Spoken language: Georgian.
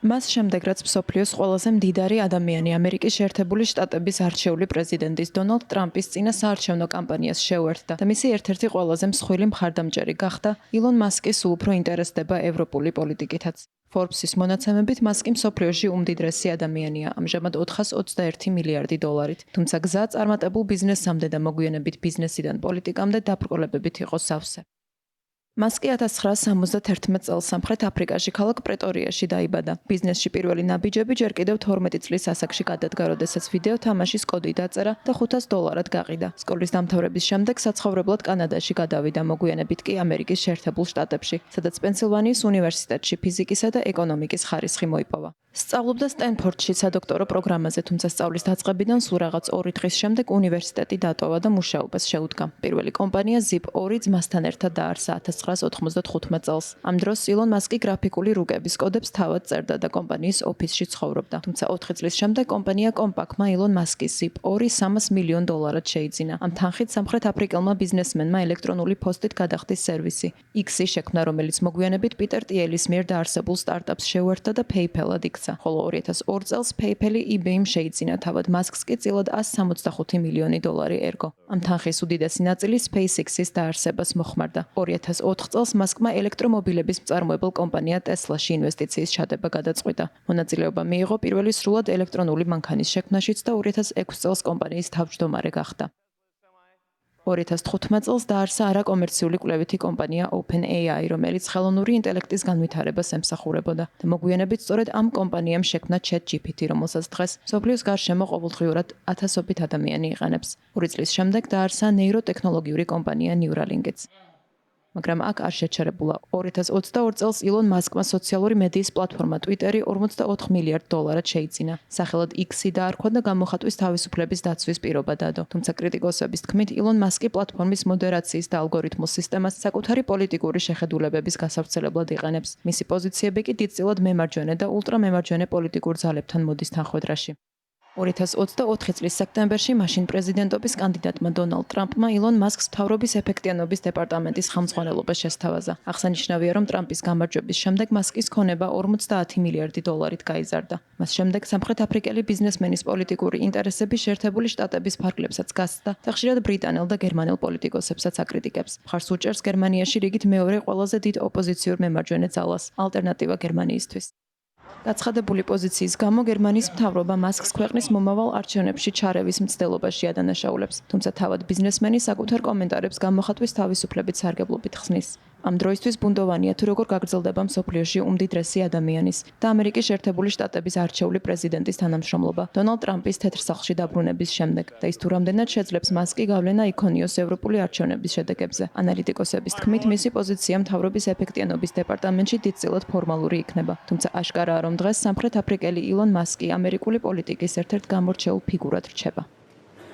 მას შემდეგ, რაც მსოფლიოს ყველაზე მდიდარი ადამიანი ამერიკის შეერთებული შტატების არჩეული პრეზიდენტის დონალდ ტრამპის წინა საარჩევნო კამპანიას შეუერთდა და მისი ერთ-ერთი ყველაზე მსხვილი მხარდამჭერი გახდა, ილონ მასკი სულ უფრო ინტერესდება ევროპული პოლიტიკითაც. Forbes-ის მონაცემებით მასკი მსოფლიოში უმდიდრესი ადამიანია, ამჟამად 421 მილიარდი დოლარით. თუმცა გზა წარმატებულ ბიზნესამდე და მოგვიანებით ბიზნესიდან პოლიტიკამდე დაბრკოლებებით იყო სავსე. მასკი 1971 წელს სამხრეთ აფრიკაში ქალაქ პრეტორიაში დაიბადა. ბიზნესში პირველი ნაბიჯები ჯერ კიდევ 12 წლის ასაკში გადადგა, როდესაც ვიდეო თამაშის კოდი დაწერა და $500 გაყიდა. სკოლის დამთავრების შემდეგ საცხოვრებლად კანადაში გადავიდა, მოგვიანებით კი ამერიკის შეერთებულ შტატებში, სადაც პენსილვანიის უნივერსიტეტში ფიზიკისა და ეკონომიკის ხარისხი მოიპოვა. სწავლობდა სტენფორდში სადოქტორო პროგრამაზე, თუმცა სწავლის დაწყებიდან სულ რაღაც 2 დღის შემდეგ უნივერსიტეტი დატოვა და მუშაობას შეუდგა. პირველი კომპანია Zip2 ძმასთან ერთად დაარსა 1995 წელს. ამ დროს ილონ მასკი გრაფიკული რუკების კოდებს თავად წერდა და კომპანიის ოფისში ცხოვრობდა. თუმცა 4 წლის შემდეგ კომპანია Compaq-მა ილონ მასკის Zip2 $300 მილიონ შეიძინა. ამ თანხით სამხრეთ აფრიკელმა ბიზნესმენმა ელექტრონული პოსტით გადახდის სერვისი X-ი შექმნა, რომელიც მოგვიანებით პიტერ ტიელის მიერ დაარსებულ სტარტაპს შეუერთდა და PayPal-ად იქცა. ხოლო 2002 წელს PayPal-ი eBay-მ შეიძინა, თავად მასკს კი წილად $165 მილიონი ერგო. ამ თანხის უდიდესი ნაწილი SpaceX-ის დაარსებას მოხმარდა. 2004 წელს მასკმა ელექტრომობილების მწარმოებელ კომპანია Tesla-ში ინვესტიციის ჩადება გადაწყვიტა. მონაწილეობა მიიღო პირველი სრულად ელექტრონული მანქანის შექმნაშიც და 2006 წელს კომპანიის თავმჯდომარე გახდა. 2015 წელს დაარსა არაკომერციული კვლევითი კომპანია OpenAI, რომელიც ხელოვნური ინტელექტის განვითარებას ემსახურებოდა და მოგვიანებით სწორედ ამ კომპანიამ შექმნა ChatGPT, რომელსაც დღეს მსოფლიოს გარშემო ყოველდღიურად ათასობით ადამიანი იყენებს. 2 წლის შემდეგ დაარსა ნეიროტექნოლოგიური კომპანია Neuralink-იც. მაგრამ აქ არ შეჩერებულა. 2022 წელს ილონ მასკმა სოციალური მედიის პლატფორმა Twitter-ი $44 მილიარდ შეიძინა. სახელად X-ი დაარქვა და გამოხატვის თავისუფლების დაცვის პირობა დადო. თუმცა კრიტიკოსების თქმით, ილონ მასკი პლატფორმის მოდერაციის და ალგორითმულ სისტემას საკუთარი პოლიტიკური შეხედულებების გასავრცელებლად იყენებს. მისი პოზიციები კი დიდწილად მემარჯვენე და ულტრამემარჯვენე პოლიტიკურ ძალებთან მოდის თანხვედრაში. 2024 წლის სექტემბერში მაშინ პრეზიდენტობის კანდიდატმა დონალდ ტრამპმა ილონ მასკს მთავრობის ეფექტიანობის დეპარტამენტის ხელმძღვანელობა შესთავაზა. აღსანიშნავია, რომ ტრამპის გამარჯვების შემდეგ მასკის ქონება $50 მილიარდი გაიზარდა. მას შემდეგ სამხრეთ აფრიკელი ბიზნესმენის პოლიტიკური ინტერესები შეერთებული შტატების ფარგლებსაც გასცდა და ხშირად ბრიტანელ და გერმანელ პოლიტიკოსებსაც აკრიტიკებს. მხარს უჭერს გერმანიაში რიგით მეორე ყველაზე დიდ ოპოზიციურ მემარჯვენე ძალას, ალტერნატივა გერმანიისთვის. გაცხადებული პოზიციის გამო გერმანიის მთავრობა მასკს ქვეყნის მომავალ არჩევნებში ჩარევის მცდელობაში ადანაშაულებს, თუმცა თავად ბიზნესმენი საკუთარ კომენტარებს გამოხატვის თავისუფლებით სარგებლობით ხსნის. ამ დროისთვის ბუნდოვანია თუ როგორ გაგრძელდება მსოფლიოში უმდიდრესი ადამიანის და ამერიკის შეერთებული შტატების არჩეული პრეზიდენტის თანამშრომლობა დონალდ ტრამპის თეთრ სახლში დაბრუნების შემდეგ და ის თუ რამდენად შეძლებს მასკი გავლენა იქონიოს ევროპული არჩევნების შედეგებზე. ანალიტიკოსების თქმით, მისი პოზიცია მთავრობის ეფექტიანობის დეპარტამენტში დიდწილად ფორმალური იქნება, თუმცა აშკარაა, რომ დღეს სამხრეთ აფრიკელი ილონ მასკი ამერიკული პოლიტიკის ერთ-ერთ გამორჩეულ ფიგურად რჩება.